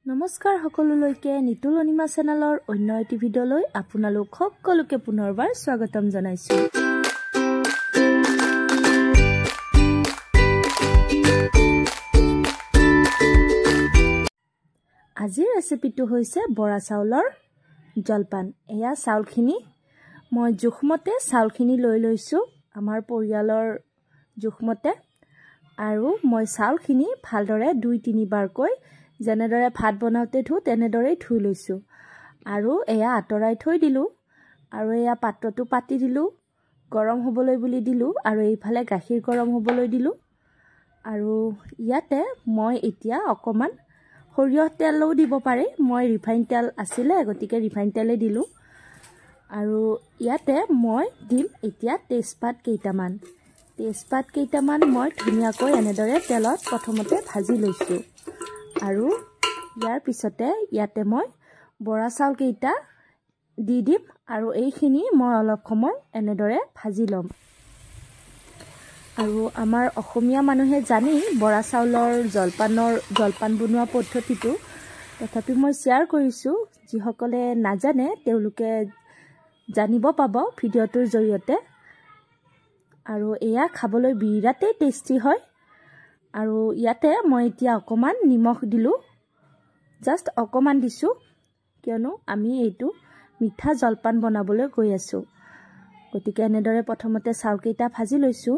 নমস্কাৰ সকলোলৈকে নিতুল অনিমা চেনেলৰ অন্য এটি ভিডিঅ'লৈ আপোনালোক সকলোকে পুনৰবাৰ স্বাগতম জনাইছো। আজিৰ ৰেচিপিটো হৈছে বৰা চাউলৰ জলপান। এয়া চাউলখিনি মই জোখমতে চাউলখিনি লৈ লৈছো আমাৰ পৰিয়ালৰ জোখমতে, আৰু মই চাউলখিনি ভালদৰে 2-3 বাৰকৈ যেনেদৰে ভাত বনাওতে ধু তেনেদৰে ধুই লৈছো, আৰু এয়া আঁতৰাই থৈ দিলো, আৰু এয়া পাত্ৰটো পাতি দিলো, গৰম হ'বলৈ বুলি দিলো, আৰু এইফালে গাখীৰ গৰম হ'বলৈ দিলো। আৰু ইয়াতে মই এতিয়া অকমান সৰিয়হ তেলও দিব পাৰে, মই ৰিফাইন তেল আছিলে গতিকে ৰিফাইন তেলে দিলো। আৰু ইয়াতে মই দিম এতিয়া তেজপাত কেইটামান মই ধুনীয়াকৈ এনেদৰে তেলত প্ৰথমতে ভাজি লৈছো, আৰু ইয়াৰ পিছতে ইয়াতে মই বৰা চাউল কেইটা দি দিম, আৰু এইখিনি মই অলপ সময় এনেদৰে ভাজি ল'ম। আৰু আমাৰ অসমীয়া মানুহে জানি বৰা চাউলৰ জলপান বনোৱা পদ্ধতিটো, তথাপি মই শ্বেয়াৰ কৰিছো, যিসকলে নাজানে তেওঁলোকে জানিব পাব ভিডিঅ'টোৰ জৰিয়তে। আৰু এয়া খাবলৈ বিৰাটেই টেষ্টি হয়। আৰু ইয়াতে মই এতিয়া অকমান নিমখ দিলো, জাষ্ট অকমান দিছো, কিয়নো আমি এইটো মিঠা জলপান বনাবলৈ গৈ আছো। গতিকে এনেদৰে প্ৰথমতে চাউলকেইটা ভাজি লৈছো।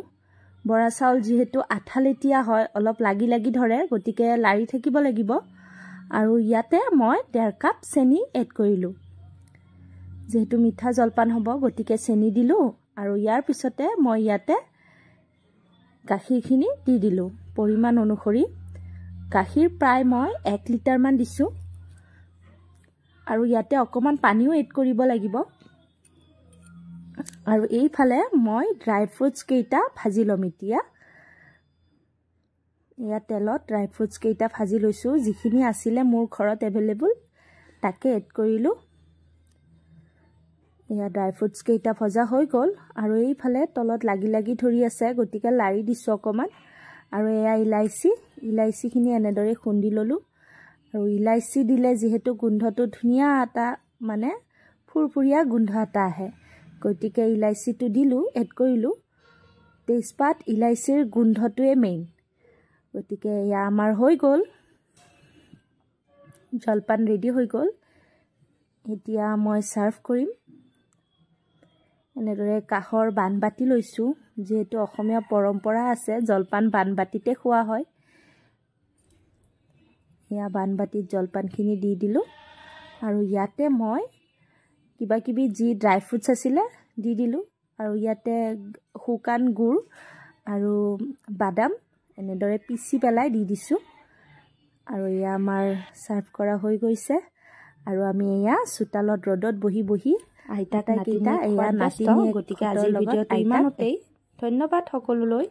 বৰা চাউল যিহেতু আঠালেতিয়া হয়, অলপ লাগি ধৰে, গতিকে লাৰি থাকিব লাগিব। আৰু ইয়াতে মই 1.5 কাপ চেনি এড কৰিলো, যেহেতু মিঠা জলপান হ'ব গতিকে চেনি দিলো। আৰু ইয়াৰ পিছতে মই ইয়াতে গাখীৰখিনি দি দিলো পৰিমাণ অনুসৰি। গাখীৰ প্ৰায় মই 1 লিটাৰ মান দিছো, আৰু ইয়াতে অকমান পানীও এড কৰিব লাগিব। আৰু এইফালে মই ড্ৰাই ফ্ৰুটছ কেইটা ভাজি ল'ম। এয়া তেলত ড্ৰাই ফ্ৰুটছ কেইটা ভাজি লৈছো, যিখিনি আছিলে মোৰ ঘৰত এভেইলেবল তাকে এড কৰিলো। এয়া ড্ৰাই ফ্ৰুটছ কেইটা ভজা হৈ গ'ল, আৰু এইফালে তলত লাগি ধৰি আছে, গতিকে লাৰি দিছো অকমান। আৰু এয়া ইলাইচিখিনি এনেদৰে খুন্দি ললো। আৰু ইলাইচি দিলে যিহেতু গোন্ধটো ধুনীয়া এটা মানে ফুৰফুৰীয়া গোন্ধ এটা আহে, গতিকে ইলাইচিটো দিলো, এড কৰিলো। তেজপাত ইলাইচিৰ গোন্ধটোৱে মেইন। গতিকে এয়া আমাৰ হৈ গ'ল, জলপান ৰেডি হৈ গ'ল। এতিয়া মই চাৰ্ভ কৰিম। এনেদৰে কাঁহৰ বানবাতি লৈছো, যিহেতু অসমীয়া পৰম্পৰা আছে জলপান বানবাতিতে খোৱা হয়। এয়া বানবাতিত জলপানখিনি দি দিলো, আৰু ইয়াতে মই কিবা যি ড্ৰাই ফ্ৰুটছ আছিলে দি দিলো, আৰু ইয়াতে শুকান গুড় আৰু বাদাম এনেদৰে পিচি পেলাই দি দিছো। আৰু এয়া আমাৰ চাৰ্ভ কৰা হৈ গৈছে। আৰু আমি এয়া চোতালত ৰ'দত বহি আইতা কেইটা এয়া নাতিনী, গতিকে আজিৰ ভিডিঅ'টো ইমানতেই। ধন্যবাদ সকলোলৈ।